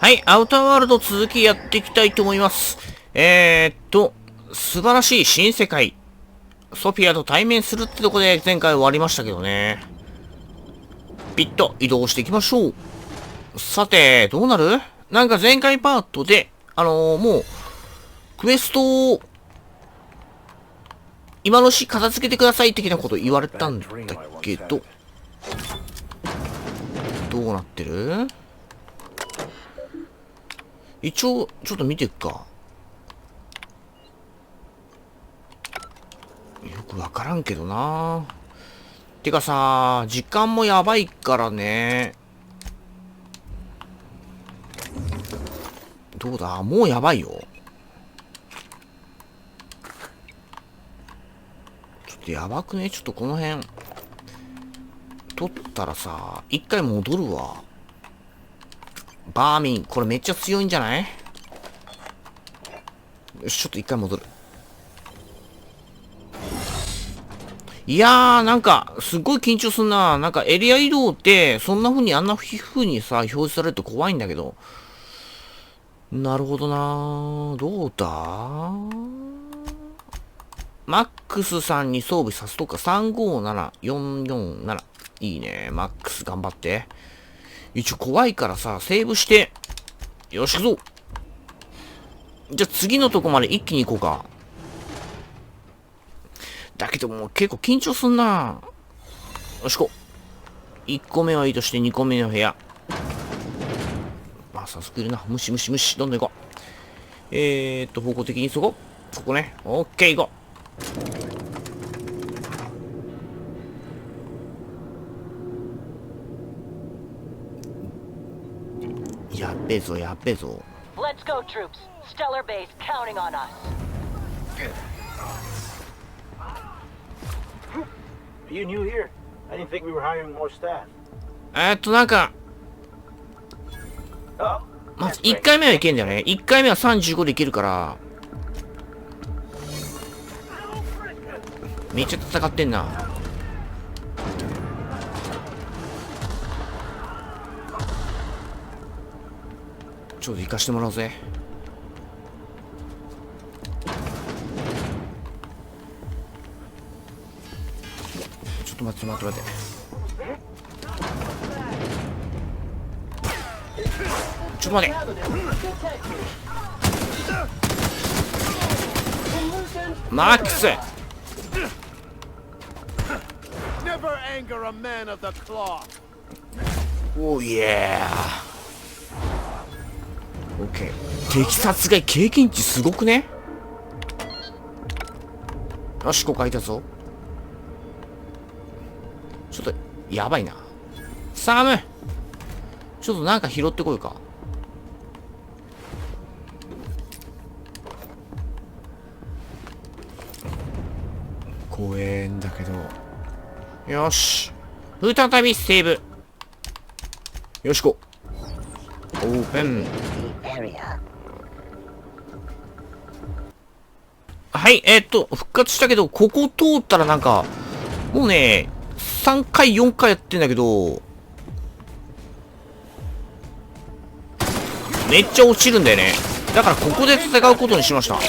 はい、アウターワールド続きやっていきたいと思います。素晴らしい新世界。ソフィアと対面するってとこで前回終わりましたけどね。ピッと移動していきましょう。さて、どうなる？なんか前回パートで、もう、クエストを、今のうち片付けてください的なこと言われたんだけど、どうなってる？一応、ちょっと見ていくか。よくわからんけどな。てかさ、時間もやばいからね。どうだ？もうやばいよ。ちょっとやばくね？ちょっとこの辺。取ったらさ、一回戻るわ。バーミン、これめっちゃ強いんじゃない？よし、ちょっと一回戻る。いやー、なんか、すっごい緊張すんな。なんかエリア移動って、そんな風にあんな風にさ、表示されると怖いんだけど。なるほどな。どうだ？マックスさんに装備させとくか。357447。いいね。マックス頑張って。一応怖いからさ、セーブして。よし、行くぞ。じゃあ次のとこまで一気に行こうか。だけどもう結構緊張すんな。よしこ。1個目はいいとして2個目の部屋。まあ早速いるな。無視。どんどん行こう。方向的にそこ。ここね。オッケー行こう。やっべえぞ。Let's go, troops. Stellar base counting on us. Are you new here? I didn't think we were hiring more staff. なんか、まず1回目はいけんだよね。1回目は35でいけるから。めっちゃ戦ってんな。ちょっと行かしてもらおうぜ。ちょっと待って。ちょっと待て。マックス。おーイエー。オッケー。敵殺害経験値すごくね？よし、ここ開いたぞ。ちょっとやばいな。サム、ちょっとなんか拾ってこいか。怖えんだけど。よし、再びセーブ。よしこ。オープン。はい、復活したけど、ここ通ったらなんか、もうね、3回、4回やってんだけど、めっちゃ落ちるんだよね。だからここで戦うことにしました。こう。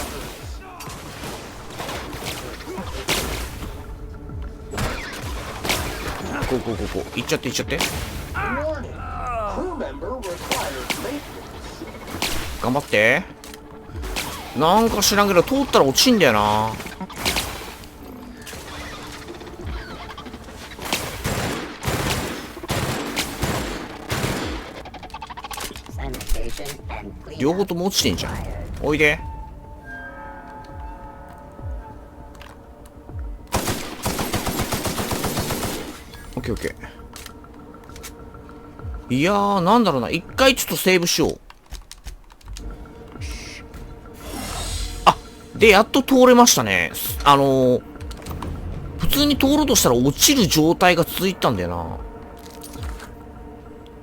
行っちゃって。頑張って。なんか知らんけど、通ったら落ちんだよな。両方とも落ちてんじゃん。おいで。オッケー。いやー、なんだろうな。一回ちょっとセーブしよう。あ、で、やっと通れましたね。普通に通ろうとしたら落ちる状態が続いたんだよな。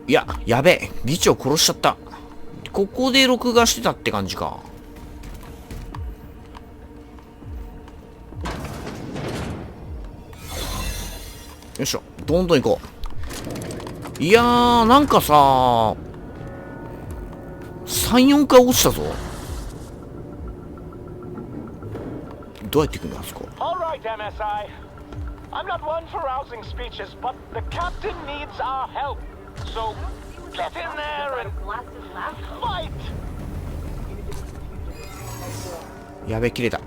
いや、やべえ。議長殺しちゃった。ここで録画してたって感じか。よいしょ。どんどん行こう。いやー、なんかさ、3、4回落ちたぞ。どうやって行くんだ、あそこ。All right, MSI. I'm not one for rousing speeches, but the captain needs our help. So get in there and fight. やべ、切れた。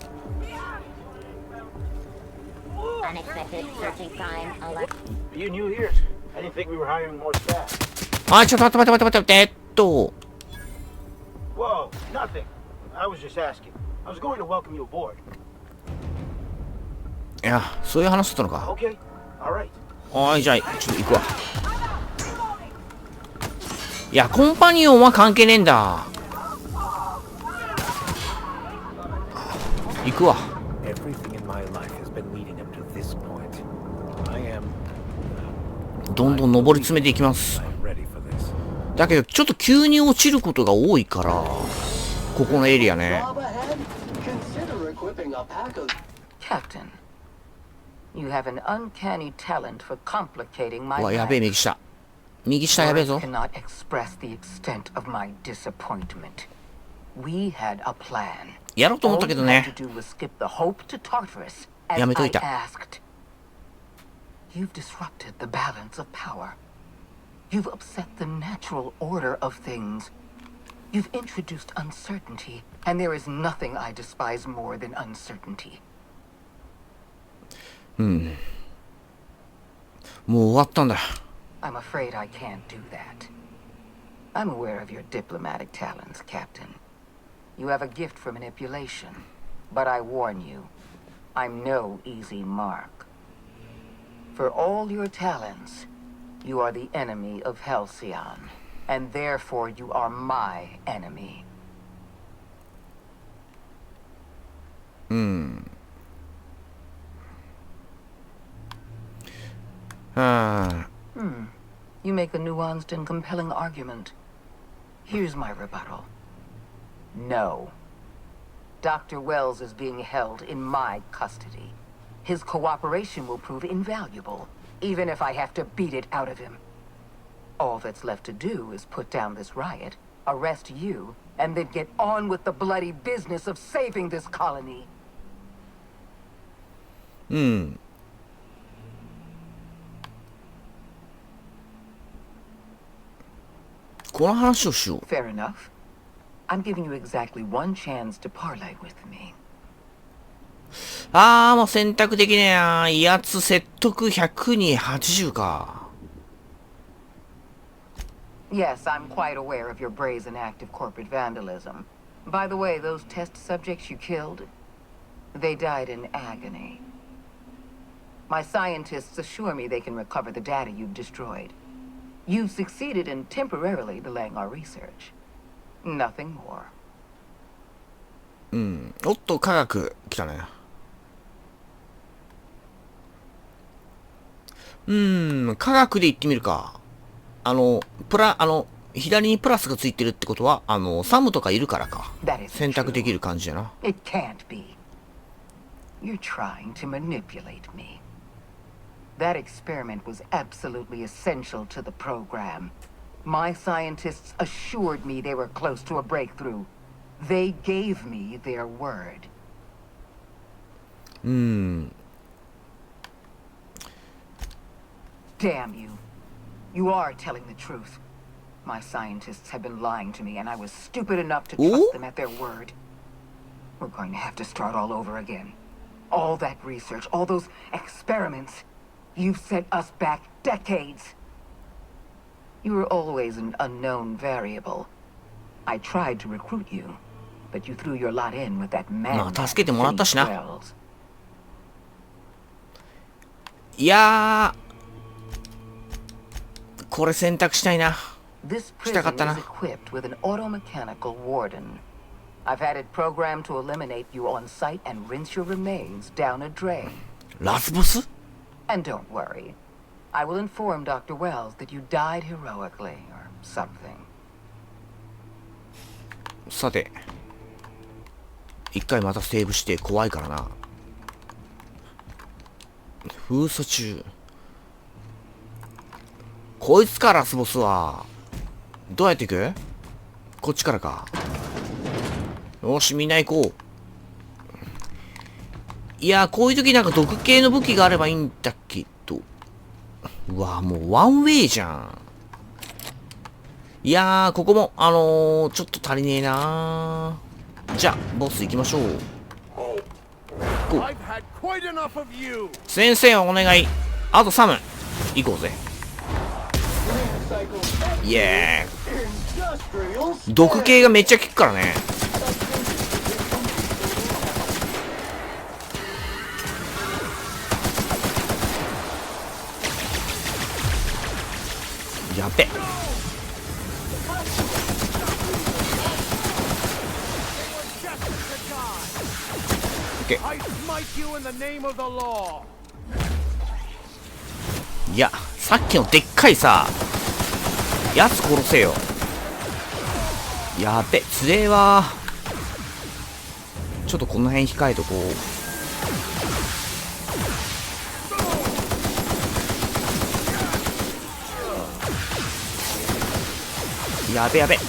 Unexpected searching time. Are you new here? I didn't think we were hiring more staff. あ、ちょっと待って。Whoa, nothing. I was just asking. I was going to welcome you aboard. いや、そういう話だったのか。 Okay, all right. はい、じゃあ、ちょっと行くわ。いや、コンパニオンは関係ねえんだ。行くわ。Everything in my life has been leading up to this point. I am どんどん上り詰めていきます。 I'm ready for this. だけど、ちょっと急に落ちることが多いから、ここのエリアね。 Captain, you have an uncanny talent for complicating my うわ、やべえ、 life. 右下。右下やべえぞ。 Words cannot express the extent of my disappointment. We had a plan. やろうと思った All け you ど had ね。 to do was skip the Hope to Tartarus, as やめと I いた。 asked. You've disrupted the balance of power. You've upset the natural order of things. You've introduced uncertainty, and there is nothing I despise more than uncertainty. もう終わったんだ。 I'm afraid I can't do that. I'm aware of your diplomatic talents, Captain. You have a gift for manipulation. But I warn you, I'm no easy mark. For all your talents, you are the enemy of Halcyon, and therefore you are my enemy. はあ。 You make a nuanced and compelling argument. Here's my rebuttal. No. Dr. Wells is being held in my custody. His cooperation will prove invaluable, even if I have to beat it out of him. All that's left to do is put down this riot, arrest you, and then get on with the bloody business of saving this colony. この話をしよう。 Fair enough. I'm giving you exactly one chance to parlay with me. あー、もう選択できねえな。威圧説得100に80か。 Yes, I'm quite aware of your brazen act of corporate vandalism. By the way, those test subjects you killed, they died in agony. My scientists assure me they can recover the data you've destroyed. You've succeeded in temporarily delaying our research. Nothing more. おっと、科学来たね。科学で言ってみるか。左にプラスがついてるってことは、サムとかいるからか。 That isn't 選択 true. できる感じやな。 It can't be. You're trying to manipulate me. That experiment was absolutely essential to the program. My scientists assured me they were close to a breakthrough. They gave me their word. Damn you. You are telling the truth. My scientists have been lying to me, and I was stupid enough to trust Ooh. them at their word. We're going to have to start all over again. All that research, all those experiments. You've set us back decades. You were always an unknown variable. I tried to recruit you, but you threw your lot in with that man. まあ、助けてもらったしな。いやー、これ選択したいな。 This したか prison ったな。 is equipped with an automechanical warden. I've had it programmed to eliminate you on site and rinse your remains down a drain. ラスボス And don't worry. I will inform Dr. Wells that you died heroically or something. さて。一回またセーブして怖いからな。封鎖中。こいつか、ラスボスは。どうやっていく？こっちからか。よし、みんな行こう。いやー、こういう時なんか毒系の武器があればいいんだけど。うわー、もうワンウェイじゃん。いやー、ここも、ちょっと足りねえなー。じゃあ、ボス行きましょう。ゴー。先生お願い。あと3分。行こうぜ。イエーイ。毒系がめっちゃ効くからね。やべ。いや、さっきのでっかいさ、やつ殺せよ。やべ、つれえわ。ちょっとこの辺控えとこう。やべやべ。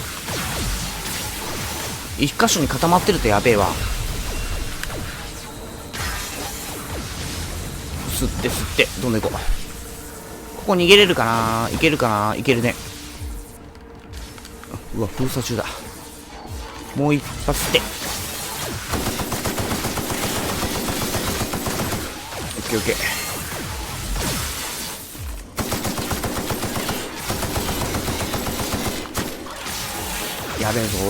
一箇所に固まってるとやべえわ。吸って吸って、どんどん行こう。ここ逃げれるかな。いけるかな。いけるね。うわ、封鎖中だ。もう一発で。オッケーオッケー。やべえぞー。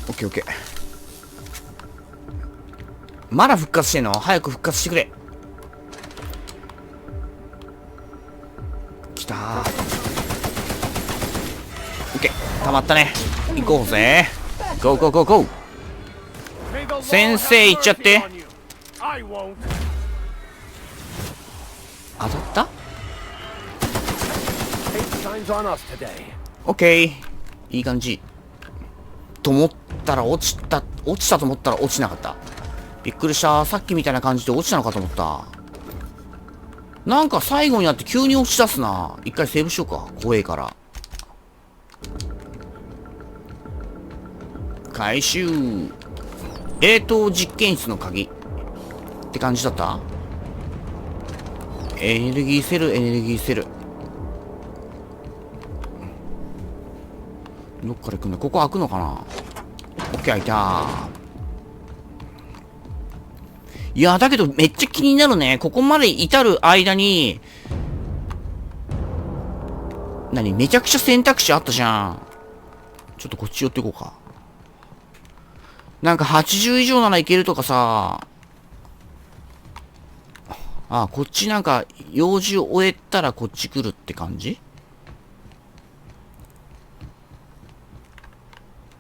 オッケーオッケー。まだ復活してんの？早く復活してくれ。きたー。オッケー。溜まったね。行こうぜ。ゴーゴーゴーゴー。先生行っちゃって。当たった？オッケー。いい感じ。と思ったら落ちたと思ったら落ちなかった。びっくりした。さっきみたいな感じで落ちたのかと思った。なんか最後になって急に落ち出すな。一回セーブしようか。怖えから。回収。冷凍実験室の鍵。って感じだった？エネルギーセル、エネルギーセル。どっから行くんだ？ここ開くのかな？オッケー、開いたー。いや、だけどめっちゃ気になるね。ここまで至る間に、めちゃくちゃ選択肢あったじゃん。ちょっとこっち寄っていこうか。なんか80以上ならいけるとかさ。あ、こっちなんか用事を終えたらこっち来るって感じ？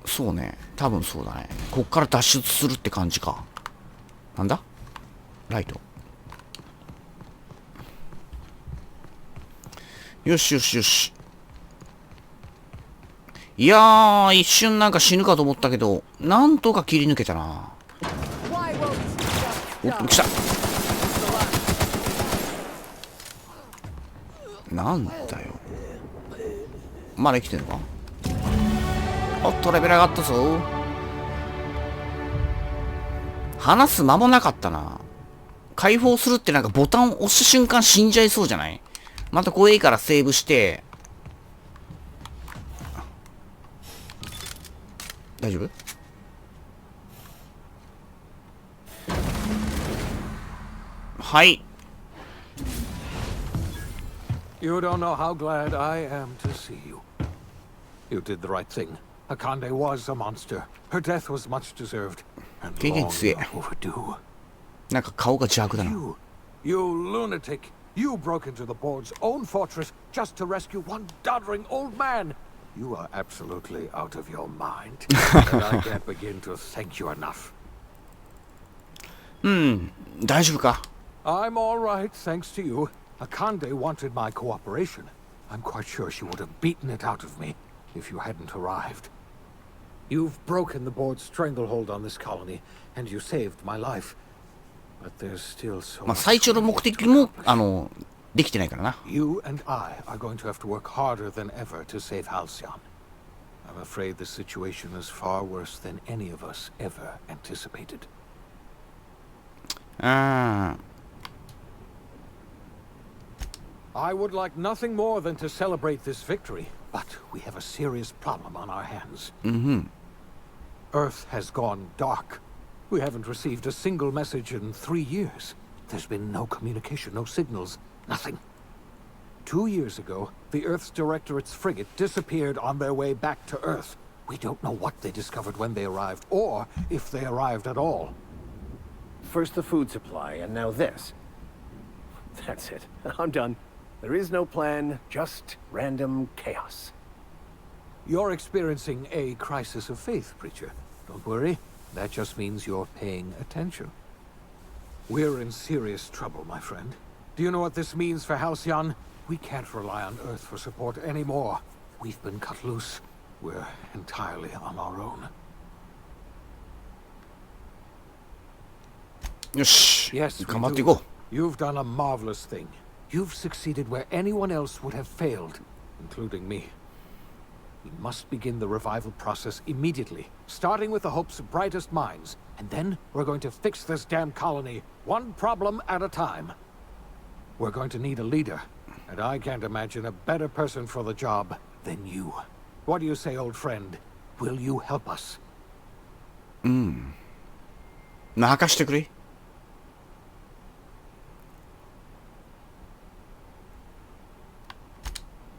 そうね。多分そうだね。こっから脱出するって感じか。なんだ？ライト。よしよしよし。いやー、一瞬なんか死ぬかと思ったけど、なんとか切り抜けたな。おっと、来た。なんだよ。まだ生きてんのか？おっと、レベル上がったぞ。話す間もなかったな。解放するってなんかボタンを押した瞬間死んじゃいそうじゃない？また怖いからセーブして。大丈夫？はい。You don't know how glad I am to see you. You did the right thing. Akande was a monster. Her death was much deserved. And long overdue. なんか顔が邪悪だな。You lunatic. You broke into the board's own fortress just to rescue one doddering old man. You are absolutely out of your mind. And I can't begin to thank you enough. 大丈夫か？ I'm all right, thanks to you. Akande wanted my cooperation. I'm quite sure she would have beaten it out of me if you hadn't arrived. You've broken the board's stranglehold on this colony, and you saved my life. But there's still so まあ最初の目的も、できてないからな。 You and I are going to have to work harder than ever to save Halcyon. I'm afraid the situation is far worse than any of us ever anticipated. うん。 I would like nothing more than to celebrate this victory, but we have a serious problem on our hands. Earth has gone dark. We haven't received a single message in 3 years. There's been no communication, no signals, nothing. 2 years ago, the Earth's Directorate's frigate disappeared on their way back to Earth. We don't know what they discovered when they arrived, or if they arrived at all. First the food supply, and now this. That's it. I'm done. There is no plan, just random chaos. You're experiencing a crisis of faith, Preacher. Don't worry. That just means you're paying attention. We're in serious trouble, my friend. Do you know what this means for Halcyon? We can't rely on Earth for support anymore. We've been cut loose. We're entirely on our own. よし。 Yes, 頑張 we っていこ do. You've done a marvelous thing. You've succeeded where anyone else would have failed, including me. We must begin the revival process immediately, starting with the Hope's brightest minds, and then we're going to fix this damn colony, one problem at a time. We're going to need a leader, and I can't imagine a better person for the job than you. What do you say, old friend? Will you help us? う。任してくれ。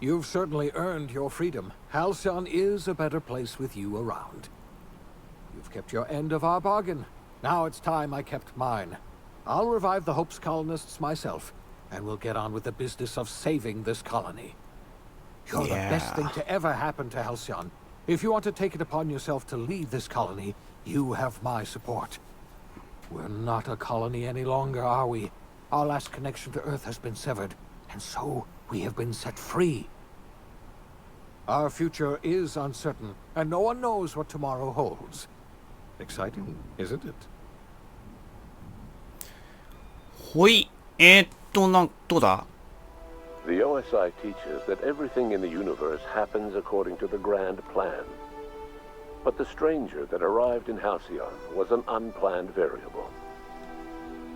You've certainly earned your freedom. Halcyon is a better place with you around. You've kept your end of our bargain. Now it's time I kept mine. I'll revive the Hope's colonists myself, and we'll get on with the business of saving this colony. You're the best thing to ever happen to Halcyon. If you want to take it upon yourself to lead this colony, you have my support. We're not a colony any longer, are we? Our last connection to Earth has been severed, and so we have been set free. Our future is uncertain, and no one knows what tomorrow holds. Exciting, isn't it? ほい。どうだ？ The OSI teaches that everything in the universe happens according to the grand plan. But the stranger that arrived in Halcyon was an unplanned variable.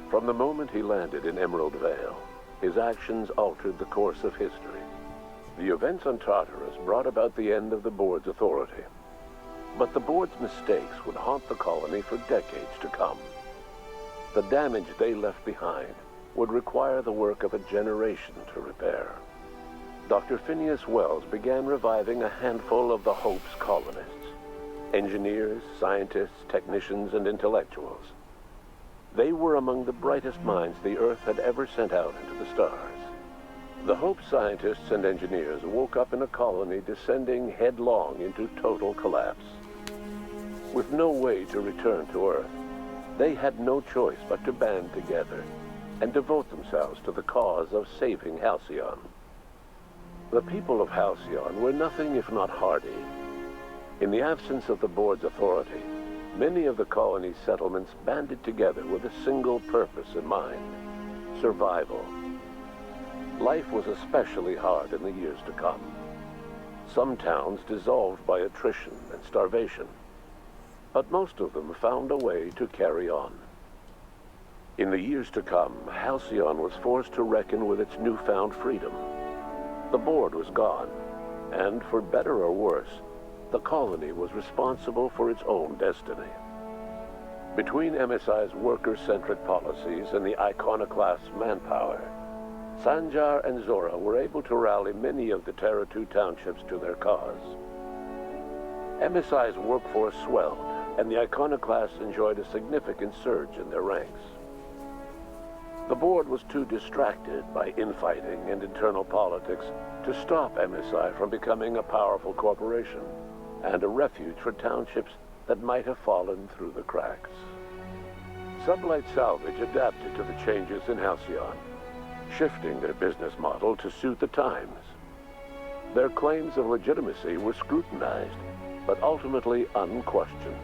From the moment he landed in Emerald Vale, his actions altered the course of history. The events on Tartarus brought about the end of the board's authority. But the board's mistakes would haunt the colony for decades to come. The damage they left behind would require the work of a generation to repair. Dr. Phineas Wells began reviving a handful of the Hope's colonists. Engineers, scientists, technicians, and intellectuals. They were among the brightest minds the Earth had ever sent out into the stars. The Hope scientists and engineers woke up in a colony descending headlong into total collapse. With no way to return to Earth, they had no choice but to band together and devote themselves to the cause of saving Halcyon. The people of Halcyon were nothing if not hardy. In the absence of the board's authority, many of the colony's settlements banded together with a single purpose in mind: survival. Life was especially hard in the years to come. Some towns dissolved by attrition and starvation, but most of them found a way to carry on. In the years to come, Halcyon was forced to reckon with its newfound freedom. The board was gone, and for better or worse, the colony was responsible for its own destiny. Between MSI's worker-centric policies and the iconoclast's manpower, Sanjar and Zora were able to rally many of the Terra 2 townships to their cause. MSI's workforce swelled, and the iconoclasts enjoyed a significant surge in their ranks. The board was too distracted by infighting and internal politics to stop MSI from becoming a powerful corporation and a refuge for townships that might have fallen through the cracks. Sublight Salvage adapted to the changes in Halcyon, shifting their business model to suit the times. Their claims of legitimacy were scrutinized, but ultimately unquestioned.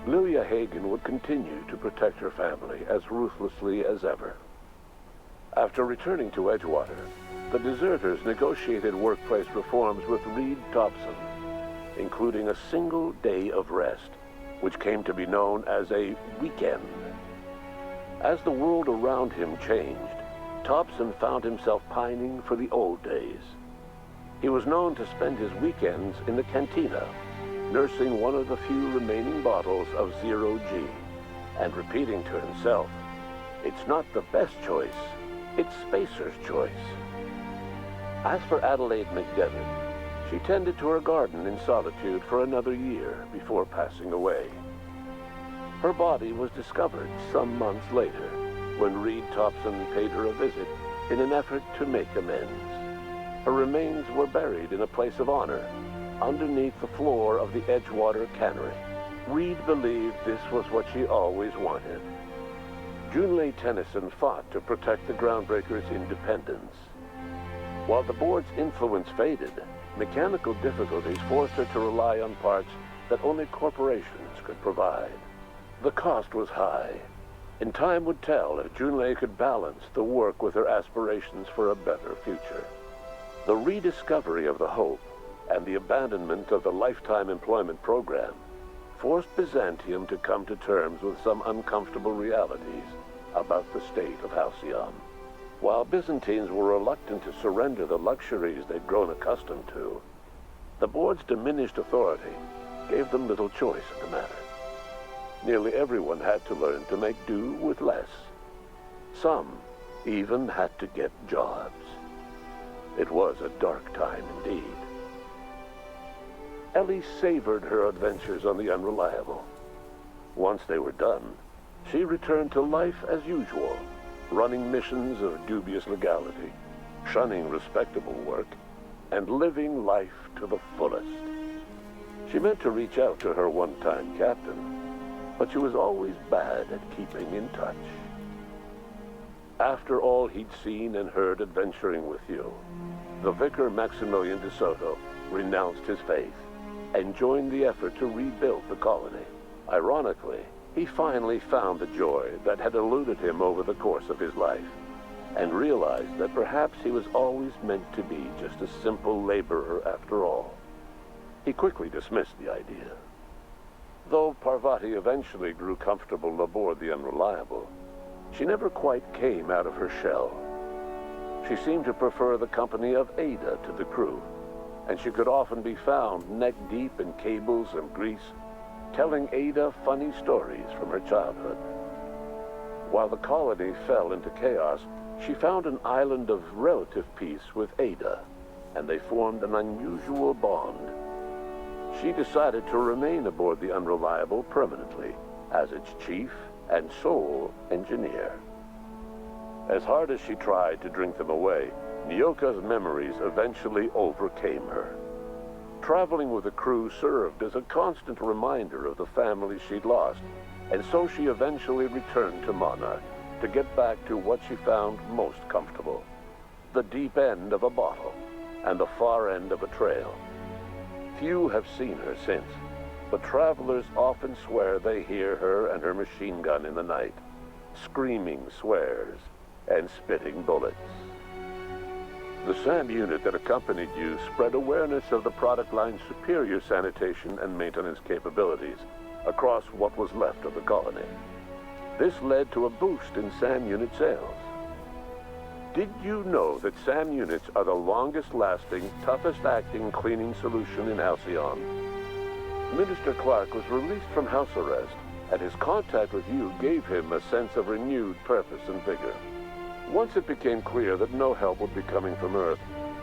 Lilia Hagen would continue to protect her family as ruthlessly as ever. After returning to Edgewater, the deserters negotiated workplace reforms with Reed Thompson, including a single day of rest, which came to be known as a weekend. As the world around him changed, Thompson found himself pining for the old days. He was known to spend his weekends in the cantina, nursing one of the few remaining bottles of Zero-G, and repeating to himself, "It's not the best choice, it's Spacer's choice." As for Adelaide McDevitt, she tended to her garden in solitude for another year before passing away. Her body was discovered some months later when Reed Thompson paid her a visit in an effort to make amends. Her remains were buried in a place of honor underneath the floor of the Edgewater Cannery. Reed believed this was what she always wanted. Junlei Tennyson fought to protect the groundbreakers' independence. While the board's influence faded, mechanical difficulties forced her to rely on parts that only corporations could provide. The cost was high, and time would tell if Junlei could balance the work with her aspirations for a better future. The rediscovery of the hope and the abandonment of the lifetime employment program forced Byzantium to come to terms with some uncomfortable realities about the state of Halcyon. While Byzantines were reluctant to surrender the luxuries they'd grown accustomed to, the board's diminished authority gave them little choice in the matter. Nearly everyone had to learn to make do with less. Some even had to get jobs. It was a dark time indeed. Ellie savored her adventures on the Unreliable. Once they were done, she returned to life as usual, running missions of dubious legality, shunning respectable work, and living life to the fullest. She meant to reach out to her one-time captain, but she was always bad at keeping in touch. After all he'd seen and heard adventuring with you, the Vicar Maximilian de Soto renounced his faith and joined the effort to rebuild the colony. Ironically, he finally found the joy that had eluded him over the course of his life, and realized that perhaps he was always meant to be just a simple laborer after all. He quickly dismissed the idea. Though Parvati eventually grew comfortable aboard the Unreliable, she never quite came out of her shell. She seemed to prefer the company of Ada to the crew, and she could often be found neck-deep in cables and grease, telling Ada funny stories from her childhood. While the colony fell into chaos, she found an island of relative peace with Ada, and they formed an unusual bond. She decided to remain aboard the Unreliable permanently as its chief and sole engineer. As hard as she tried to drink them away, Nyoka's memories eventually overcame her. Traveling with the crew served as a constant reminder of the family she'd lost, and so she eventually returned to Monarch to get back to what she found most comfortable: the deep end of a bottle and the far end of a trail. Few have seen her since, but travelers often swear they hear her and her machine gun in the night, screaming swears and spitting bullets. The SAM unit that accompanied you spread awareness of the product line's superior sanitation and maintenance capabilities across what was left of the colony. This led to a boost in SAM unit sales. Did you know that SAM units are the longest-lasting, toughest-acting cleaning solution in Halcyon? Minister Clark was released from house arrest, and his contact with you gave him a sense of renewed purpose and vigor. Once it became clear that no help would be coming from Earth,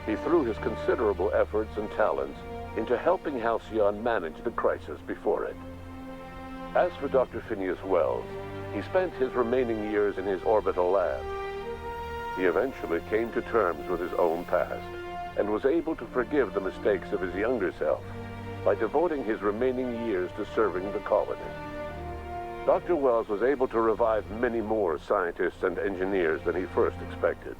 he threw his considerable efforts and talents into helping Halcyon manage the crisis before it. As for Dr. Phineas Wells, he spent his remaining years in his orbital lab. He eventually came to terms with his own past, and was able to forgive the mistakes of his younger self by devoting his remaining years to serving the colony. Dr. Wells was able to revive many more scientists and engineers than he first expected,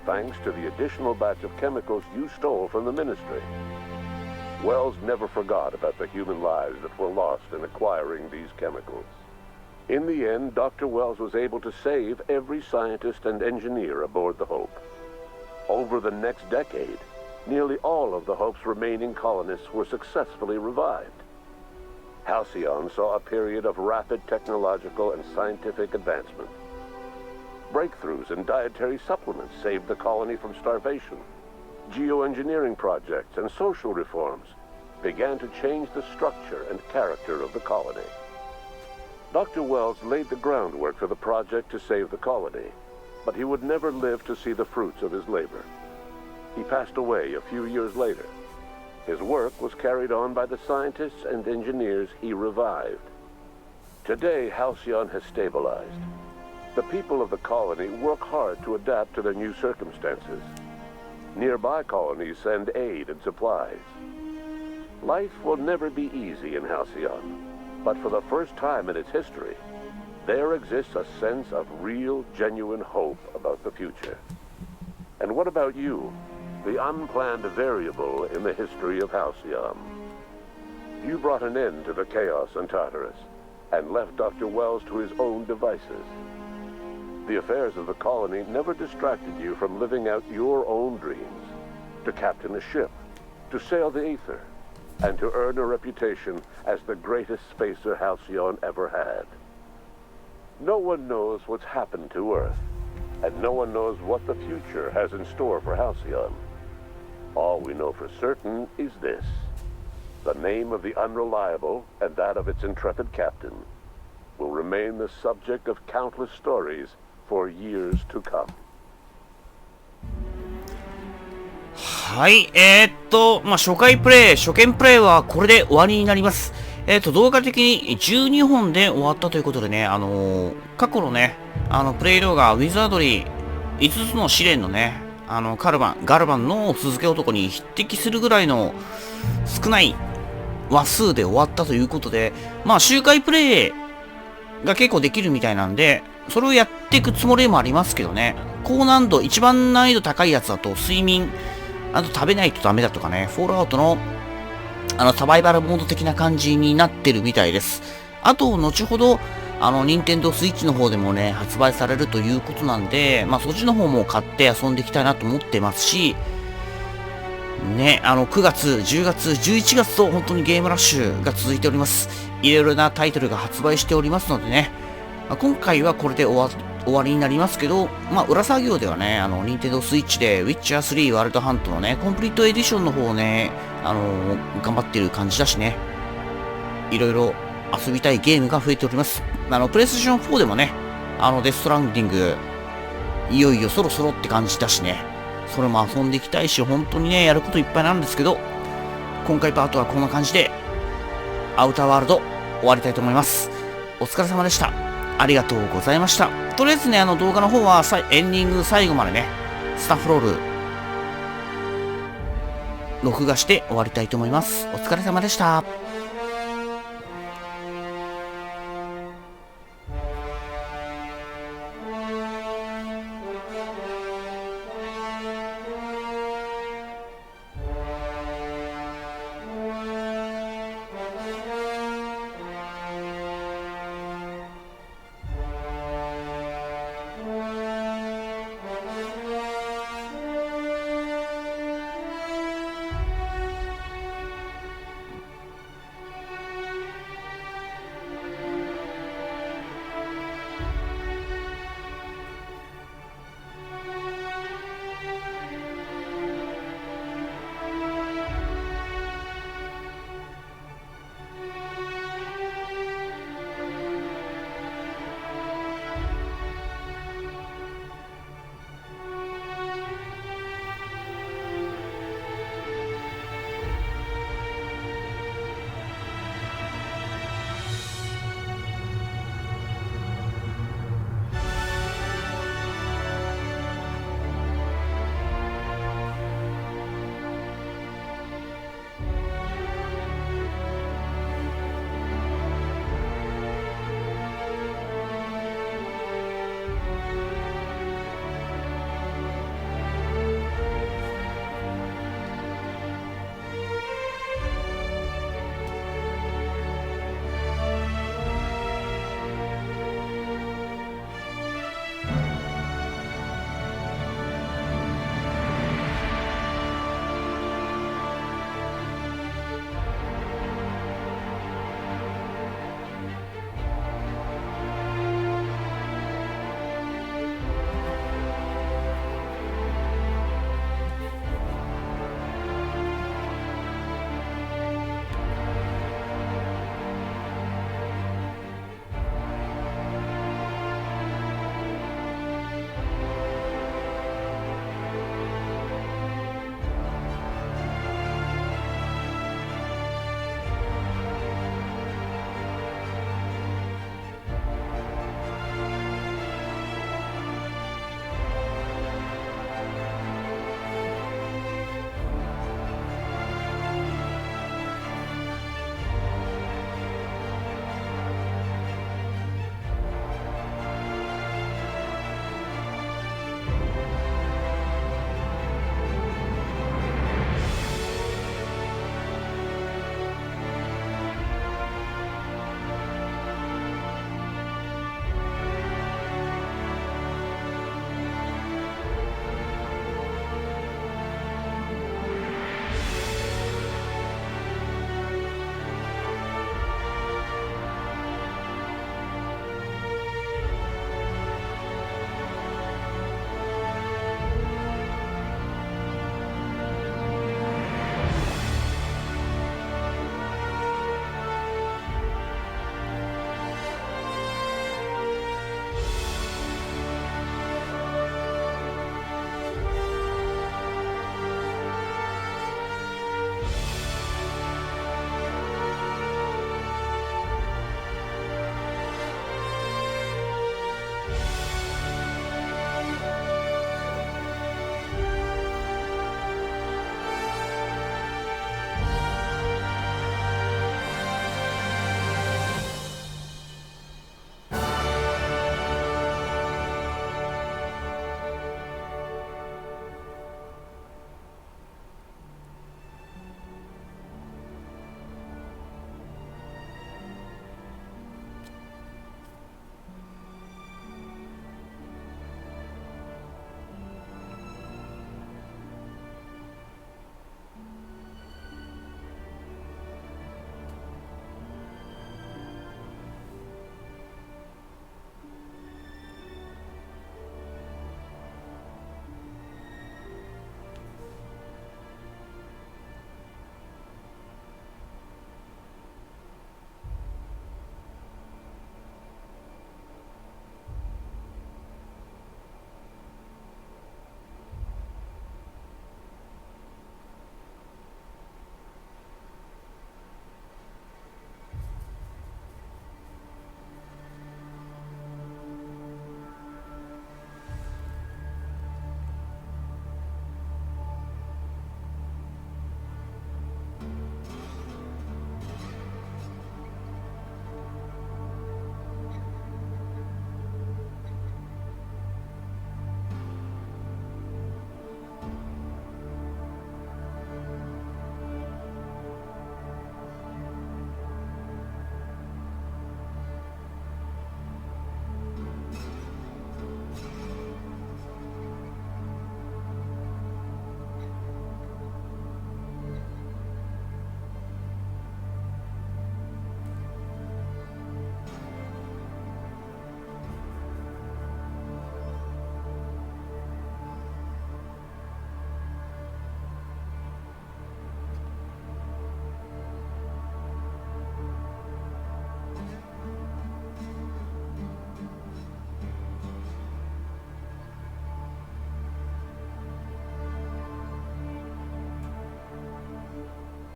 thanks to the additional batch of chemicals you stole from the Ministry. Wells never forgot about the human lives that were lost in acquiring these chemicals. In the end, Dr. Wells was able to save every scientist and engineer aboard the Hope. Over the next decade, nearly all of the Hope's remaining colonists were successfully revived. Halcyon saw a period of rapid technological and scientific advancement. Breakthroughs in dietary supplements saved the colony from starvation. Geoengineering projects and social reforms began to change the structure and character of the colony. Dr. Wells laid the groundwork for the project to save the colony, but he would never live to see the fruits of his labor. He passed away a few years later. His work was carried on by the scientists and engineers he revived. Today, Halcyon has stabilized. The people of the colony work hard to adapt to their new circumstances. Nearby colonies send aid and supplies. Life will never be easy in Halcyon, but for the first time in its history, there exists a sense of real, genuine hope about the future. And what about you? The unplanned variable in the history of Halcyon. You brought an end to the chaos on Tartarus, and left Dr. Wells to his own devices. The affairs of the colony never distracted you from living out your own dreams, to captain a ship, to sail the aether, and to earn a reputation as the greatest spacer Halcyon ever had. No one knows what's happened to Earth, and no one knows what the future has in store for Halcyon. All we know for certain is this: the name of the Unreliable and that of its intrepid captain will remain the subject of countless stories for years to come. はい、初見プレイはこれで終わりになります。動画的に12本で終わったということでね、過去のね、プレイ動画、ウィザードリー、5つの試練のね、ガルバンの続け男に匹敵するぐらいの少ない話数で終わったということで、周回プレイが結構できるみたいなんで、それをやっていくつもりもありますけどね、高難度、一番難易度高いやつだと睡眠、あと食べないとダメだとかね、フォールアウトのサバイバルモード的な感じになってるみたいです。あと、後ほど、ニンテンドースイッチの方でもね、発売されるということなんで、そっちの方も買って遊んでいきたいなと思ってますし、ね、9月、10月、11月と本当にゲームラッシュが続いております。いろいろなタイトルが発売しておりますのでね、今回はこれで終わりになりますけど、裏作業ではね、ニンテンドースイッチで、ウィッチャー3ワールドハントのね、コンプリートエディションの方をね、頑張ってる感じだしね、いろいろ遊びたいゲームが増えております。プレイステーション4でもね、デストランディング、いよいよそろそろって感じだしね、それも遊んでいきたいし、本当にね、やることいっぱいなんですけど、今回パートはこんな感じで、アウターワールド終わりたいと思います。お疲れ様でした。ありがとうございました。とりあえずね、動画の方はエンディング最後までね、スタッフロール、録画して終わりたいと思います。お疲れ様でした。